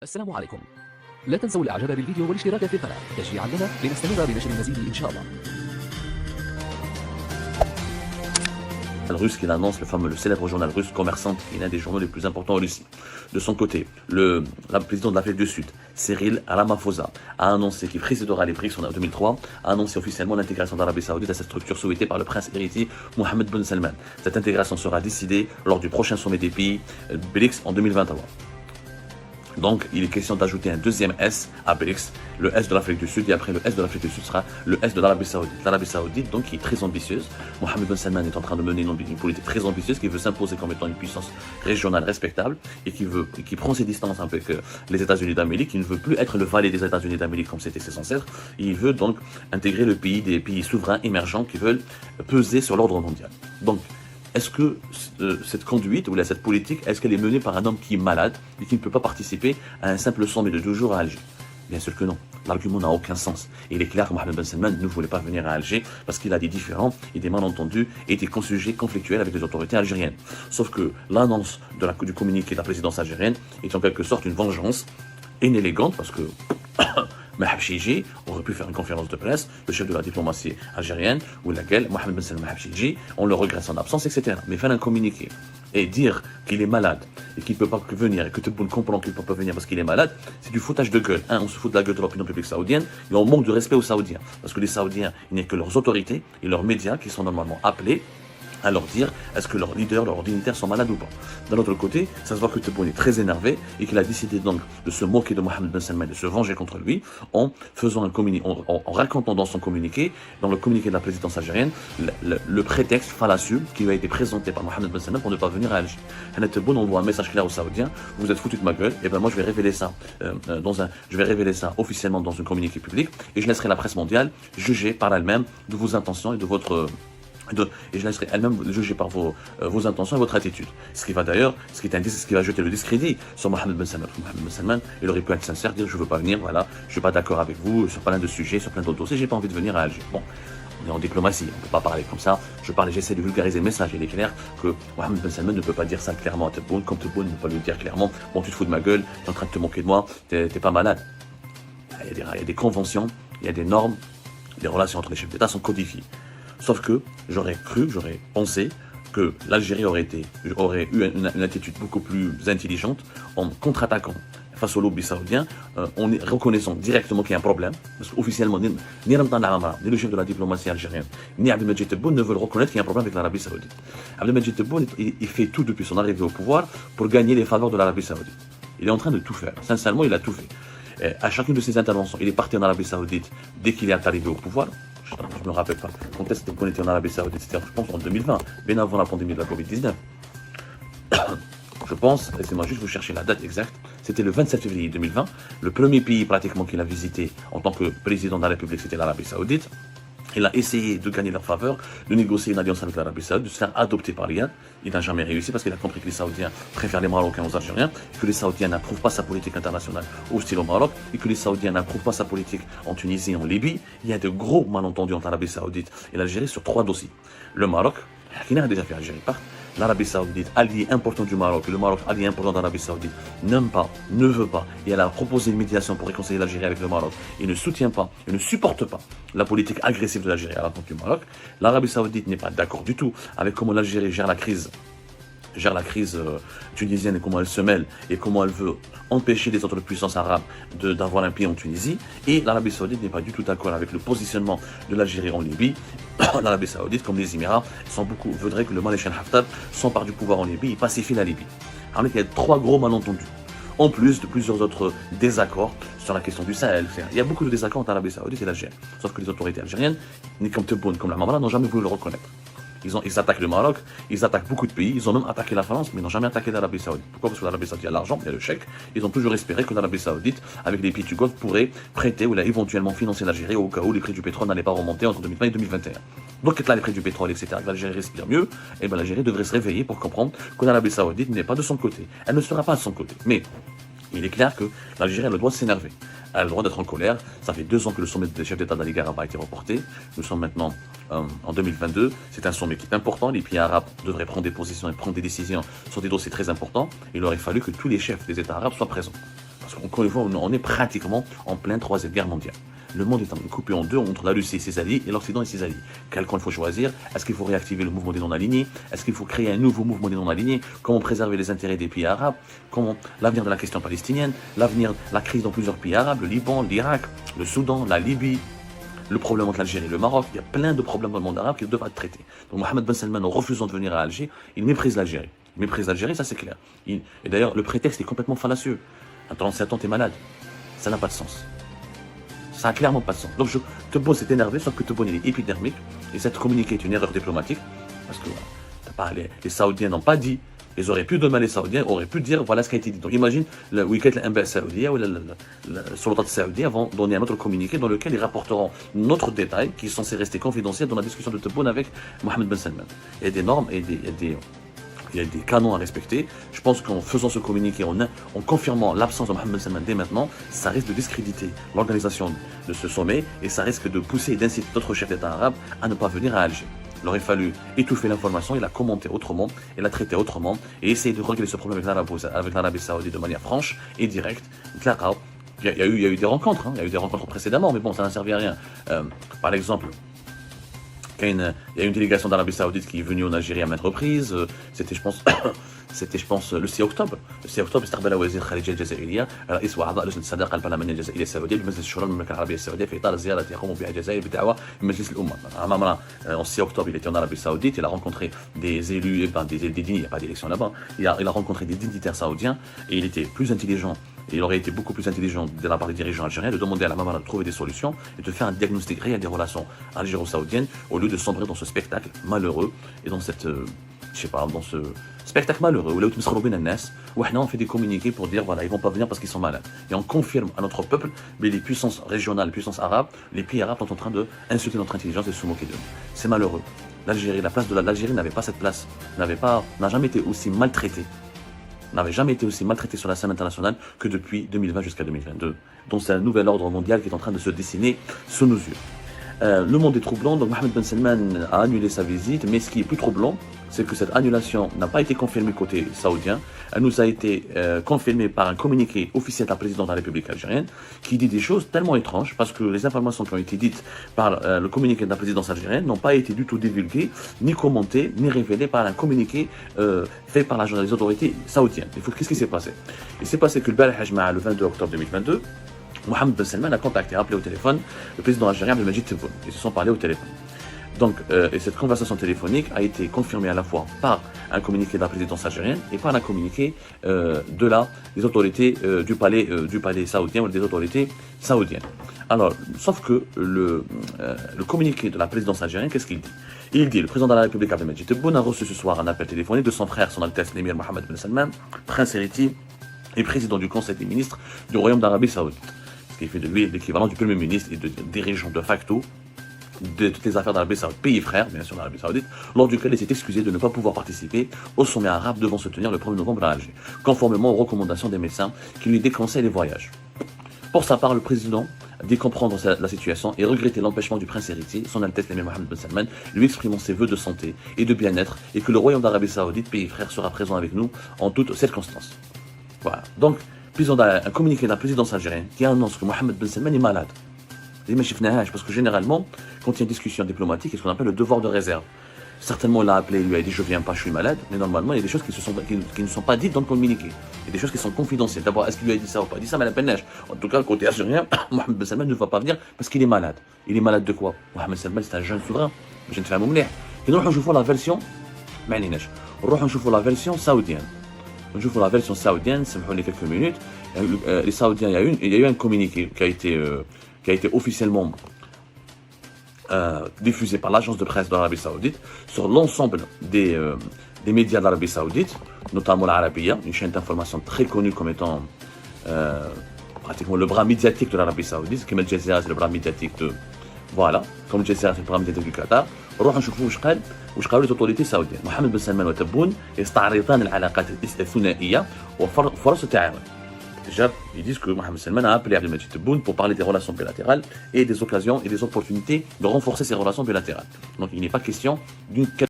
السلام عليكم. لا تنسوا الاعجاب بالفيديو والاشتراك في القناة تشجيعا لنا لنستمر بنشر المزيد ان شاء الله. Russe qu'il annonce, le célèbre journal russe Commerçante, qui est l'un des journaux les plus importants en Russie. De son côté, le président de l'Afrique du Sud, Cyril Ramaphosa, a annoncé qu'il présidera les BRICS en 2003, a annoncé officiellement l'intégration d'Arabie Saoudite à cette structure souhaitée par le prince héritier Mohammed Ben Salman. Cette intégration sera décidée lors du prochain sommet des pays BRICS en 2023. Donc, il est question d'ajouter un deuxième S à BRICS, le S de l'Afrique du Sud, et après le S de l'Afrique du Sud sera le S de l'Arabie Saoudite. L'Arabie Saoudite, donc, qui est très ambitieuse. Mohammed Ben Salman est en train de mener une politique très ambitieuse qui veut s'imposer comme étant une puissance régionale respectable et qui prend ses distances avec les États-Unis d'Amérique, qui ne veut plus être le valet des États-Unis d'Amérique comme c'était ses ancêtres. Et il veut donc intégrer le pays des pays souverains émergents qui veulent peser sur l'ordre mondial. Donc, est-ce que cette conduite ou cette politique, est-ce qu'elle est menée par un homme qui est malade et qui ne peut pas participer à un simple sommet de 2 jours à Alger? Bien sûr que non. L'argument n'a aucun sens. Et il est clair que Mohammed Ben Salman ne voulait pas venir à Alger parce qu'il a des différends et des malentendus et des sujets conflictuels avec les autorités algériennes. Sauf que l'annonce du communiqué de la présidence algérienne est en quelque sorte une vengeance inélégante parce que Mahab Chiji aurait pu faire une conférence de presse, le chef de la diplomatie algérienne, où laquelle Mohammed Ben Salman Mahab Chiji, on le regrette son absence, etc. Mais faire un communiqué et dire qu'il est malade et qu'il ne peut pas venir et que tout le monde comprend qu'il ne peut pas venir parce qu'il est malade, c'est du foutage de gueule. On se fout de la gueule de l'opinion publique saoudienne et on manque de respect aux Saoudiens. Parce que les Saoudiens, il n'y a que leurs autorités et leurs médias qui sont normalement appelés à leur dire est-ce que leurs leaders, leurs dignitaires sont malades ou pas. D'un autre côté, ça se voit que Tebboune est très énervé et qu'il a décidé donc de se moquer de Mohammed Ben Salman, de se venger contre lui en faisant un communiqué, en racontant dans son communiqué, dans le communiqué de la présidence algérienne, le prétexte fallacieux qui lui a été présenté par Mohammed Ben Salman pour ne pas venir à Alger. Tebboune envoie un message clair aux Saoudiens, vous êtes foutus de ma gueule, et ben moi je vais révéler ça officiellement dans un communiqué public et je laisserai la presse mondiale juger par elle-même de vos intentions et de votre et je laisserai elle-même juger par vos intentions et votre attitude. Ce qui va d'ailleurs, ce qui va jeter le discrédit sur Mohammed Ben Salman. Mohammed Ben Salman, il aurait pu être sincère, dire je veux pas venir, voilà, je suis pas d'accord avec vous sur plein de sujets, sur plein d'autres dossiers, j'ai pas envie de venir à Alger. Bon, on est en diplomatie, on ne peut pas parler comme ça. J'essaie de vulgariser le message. Il est clair que Mohammed Ben Salman ne peut pas dire ça clairement à Tebboune, comme Tebboune ne peut pas lui dire clairement, bon tu te fous de ma gueule, tu es en train de te moquer de moi, t'es pas malade. Il y a des conventions, il y a des normes, les relations entre les chefs d'État sont codifiées. Sauf que j'aurais pensé que l'Algérie aurait eu une attitude beaucoup plus intelligente en contre-attaquant face au lobby saoudien, en reconnaissant directement qu'il y a un problème, parce qu'officiellement, ni Ramdan Amara, ni le chef de la diplomatie algérienne, ni Abdelmadjid Tebboune ne veulent reconnaître qu'il y a un problème avec l'Arabie Saoudite. Abdelmadjid Tebboune, il fait tout depuis son arrivée au pouvoir pour gagner les faveurs de l'Arabie Saoudite. Il est en train de tout faire. Sincèrement, il a tout fait. Et à chacune de ses interventions, il est parti en Arabie Saoudite dès qu'il est arrivé au pouvoir. Je ne me rappelle pas. Quand est-ce qu'on était en Arabie Saoudite? C'était, je pense, en 2020, bien avant la pandémie de la Covid-19. Je pense, laissez-moi juste vous chercher la date exacte, c'était le 27 février 2020. Le premier pays pratiquement qu'il a visité en tant que président de la République, c'était l'Arabie Saoudite. Il a essayé de gagner leur faveur, de négocier une alliance avec l'Arabie Saoudite, de se faire adopter par Riyad. Il n'a jamais réussi parce qu'il a compris que les Saoudiens préfèrent les Marocains aux Algériens, que les Saoudiens n'approuvent pas sa politique internationale hostile au Maroc, et que les Saoudiens n'approuvent pas sa politique en Tunisie et en Libye. Il y a de gros malentendus entre l'Arabie Saoudite et l'Algérie sur 3 dossiers. Le Maroc, qui n'a déjà fait Algérie part, l'Arabie Saoudite, allié important du Maroc, et le Maroc, allié important de l'Arabie Saoudite, n'aime pas, ne veut pas, et elle a proposé une médiation pour réconcilier l'Algérie avec le Maroc, et ne soutient pas, et ne supporte pas la politique agressive de l'Algérie à l'encontre du Maroc. L'Arabie Saoudite n'est pas d'accord du tout avec comment l'Algérie gère la crise tunisienne et comment elle se mêle et comment elle veut empêcher les autres puissances arabes d'avoir un pied en Tunisie. Et l'Arabie Saoudite n'est pas du tout d'accord avec le positionnement de l'Algérie en Libye. L'Arabie Saoudite, comme les Émirats, voudraient que le maréchal Haftar s'empare du pouvoir en Libye et pacifie la Libye. Alors il y a 3 gros malentendus, en plus de plusieurs autres désaccords sur la question du Sahel. Il y a beaucoup de désaccords entre l'Arabie Saoudite et l'Algérie. Sauf que les autorités algériennes, ni comme Tebboune, comme la Mamara, n'ont jamais voulu le reconnaître. Ils attaquent le Maroc, ils attaquent beaucoup de pays, ils ont même attaqué la France, mais ils n'ont jamais attaqué l'Arabie Saoudite. Pourquoi? Parce que l'Arabie Saoudite a l'argent, il y a le chèque. Ils ont toujours espéré que l'Arabie Saoudite, avec les pays du Golfe, pourrait prêter ou éventuellement financer l'Algérie au cas où les prix du pétrole n'allaient pas remonter entre 2020 et 2021. Donc, là, les prix du pétrole, etc., que l'Algérie respire mieux, et bien l'Algérie devrait se réveiller pour comprendre que l'Arabie Saoudite n'est pas de son côté. Elle ne sera pas de son côté. Mais il est clair que l'Algérie a le droit de s'énerver. Elle a le droit d'être en colère. Ça fait 2 ans que le sommet des chefs d'État de la Ligue arabe a été reporté. Nous sommes maintenant en 2022. C'est un sommet qui est important. Les pays arabes devraient prendre des positions et prendre des décisions sur des dossiers très importants. Il aurait fallu que tous les chefs des États arabes soient présents. Parce qu'encore une fois, on est pratiquement en pleine troisième guerre mondiale. Le monde est coupé en deux entre la Russie et ses alliés et l'Occident et ses alliés. Quel camp il faut choisir? Est-ce qu'il faut réactiver le mouvement des non-alignés? Est-ce qu'il faut créer un nouveau mouvement des non-alignés? Comment préserver les intérêts des pays arabes? Comment l'avenir de la question palestinienne? L'avenir, la crise dans plusieurs pays arabes, le Liban, l'Irak, le Soudan, la Libye, le problème entre l'Algérie et le Maroc. Il y a plein de problèmes dans le monde arabe qui doivent être traités. Donc Mohamed Ben Salman, en refusant de venir à Alger, il méprise l'Algérie. Il méprise l'Algérie, ça c'est clair. Et d'ailleurs, le prétexte est complètement fallacieux. À 37 ans, t'es malade. Ça n'a pas de sens. Ça n'a clairement pas de sens. Donc Tebboune s'est énervé, sauf que Tebboune il est épidermique. Et cette communiqué est une erreur diplomatique. Parce que les Saoudiens n'ont pas dit. Ils auraient pu demander, les Saoudiens auraient pu dire voilà ce qui a été dit. Donc imagine, le week-end, l'ambassade saoudienne ou le soldat saoudien vont donner un autre communiqué dans lequel ils rapporteront notre détail qui est censé rester confidentiel dans la discussion de Tebboune avec Mohamed Ben Salman. Il y a des normes et il y a des canons à respecter. Je pense qu'en faisant ce communiqué, en confirmant l'absence de Mohamed Ben Salman dès maintenant, ça risque de discréditer l'organisation de ce sommet et ça risque de pousser et d'inciter d'autres chefs d'État arabes à ne pas venir à Alger. Il aurait fallu étouffer l'information, il a commenté autrement, il a traité autrement et essayer de régler ce problème avec l'Arabie Saoudite de manière franche et directe. Il y a eu des rencontres, il y a eu des rencontres précédemment, mais bon, ça n'a servi à rien. Par exemple, il y a une délégation d'Arabie Saoudite qui est venue en Algérie à maintes reprises. C'était, je pense, le 6 octobre. Le 6 octobre, استقبل وزير الخارجية الجزائرية رئيس وأعضاء لجنة الصداقة البرلمانية الجزائرية السعودية بمجلس الشورى المملكة العربية السعودية في إطار زيارة يقوم بها الجزائر بدعوة من مجلس الأمة. En 6 octobre, il était en Arabie Saoudite. Il a rencontré des élus, des dignes, il n'y a pas d'élection là-bas. Il a rencontré des dignitaires saoudiens et il était plus intelligent. Et il aurait été beaucoup plus intelligent de la part des dirigeants algériens de demander à la Mamara de trouver des solutions et de faire un diagnostic réel des relations algéro-saoudiennes au lieu de sombrer dans ce spectacle malheureux et dans cette, dans ce spectacle malheureux où là où on fait des communiqués pour dire voilà, ils vont pas venir parce qu'ils sont malades. Et on confirme à notre peuple, mais les puissances régionales, les puissances arabes, les pays arabes sont en train d'insulter notre intelligence et de se moquer d'eux. C'est malheureux. L'Algérie, la place de l'Algérie n'avait pas cette place, n'a jamais été aussi maltraitée. N'avait jamais été aussi maltraité sur la scène internationale que depuis 2020 jusqu'à 2022. Donc c'est un nouvel ordre mondial qui est en train de se dessiner sous nos yeux. Le monde est troublant, donc Mohamed Ben Salman a annulé sa visite, mais ce qui est plus troublant, c'est que cette annulation n'a pas été confirmée côté saoudien. Elle nous a été confirmée par un communiqué officiel de la présidente de la République algérienne qui dit des choses tellement étranges parce que les informations qui ont été dites par le communiqué de la présidence algérienne n'ont pas été du tout divulguées, ni commentées, ni révélées par un communiqué fait par les autorités saoudiennes. Qu'est-ce qui s'est passé? Il s'est passé que le 22 octobre 2022, Mohamed Ben Salman a contacté, appelé au téléphone le président algérien Abdelmadjid Tebboune. Ils se sont parlé au téléphone. Donc, et cette conversation téléphonique a été confirmée à la fois par un communiqué de la présidence algérienne et par un communiqué des autorités du palais saoudien ou des autorités saoudiennes. Alors, sauf que le communiqué de la présidence algérienne, qu'est-ce qu'il dit? Il dit, le président de la République Abdelmadjid Tebboune a reçu ce soir un appel téléphonique de son frère, son Altesse l'émir Mohamed Ben Salman, prince héritier et président du Conseil des ministres du Royaume d'Arabie Saoudite. Ce qui fait de lui l'équivalent du Premier ministre et de dirigeant de facto de toutes les affaires d'Arabie Saoudite, pays frère, bien sûr, d'Arabie Saoudite, lors duquel il s'est excusé de ne pas pouvoir participer au sommet arabe devant se tenir le 1er novembre à Alger, conformément aux recommandations des médecins qui lui déconseillent les voyages. Pour sa part, le président dit comprendre la situation et regretter l'empêchement du prince héritier, son Altesse l'émir Mohamed Ben Salman, lui exprimant ses vœux de santé et de bien-être et que le Royaume d'Arabie Saoudite, pays frère, sera présent avec nous en toutes circonstances. Voilà. Donc, un communiqué de la présidence algérienne qui annonce que Mohamed Ben Salman est malade. Parce que généralement, quand il y a une discussion diplomatique, il y a ce qu'on appelle le devoir de réserve. Certainement, il l'a appelé, il lui a dit je viens pas, je suis malade, mais normalement, il y a des choses qui ne sont pas dites dans le communiqué. Il y a des choses qui sont confidentielles. D'abord, est-ce qu'il lui a dit ça ou pas dit ça, mais la peine. En tout cas, côté algérien, Mohamed Ben Salman ne va pas venir parce qu'il est malade. Il est malade de quoi? Mohamed Salman, c'est un jeune souverain. Je ne fais un مملح. Et nous, on joue la version, on joue la version saoudienne. On joue la version saoudienne, ça me prend quelques minutes. Les Saoudiens, il y a eu un communiqué qui a été officiellement diffusé par l'agence de presse de l'Arabie Saoudite sur l'ensemble des médias de l'Arabie Saoudite, notamment l'Arabia, une chaîne d'information très connue comme étant pratiquement le bras médiatique de l'Arabie Saoudite, comme Al Jazeera c'est le bras médiatique de... Voilà, comme Al Jazeera c'est le bras médiatique du Qatar. نروح نشوفوا واش قالوا les autorités saoudiennes. محمد بن سلمان وتبون يستعرضان العلاقات الثنائيه وفرص التعاون. Déjà, ils disent que Mohamed Salman a appelé Abdelmadjid Tebboune pour parler des relations bilatérales et des occasions et des opportunités de renforcer ces relations bilatérales. Donc il n'est pas question d'une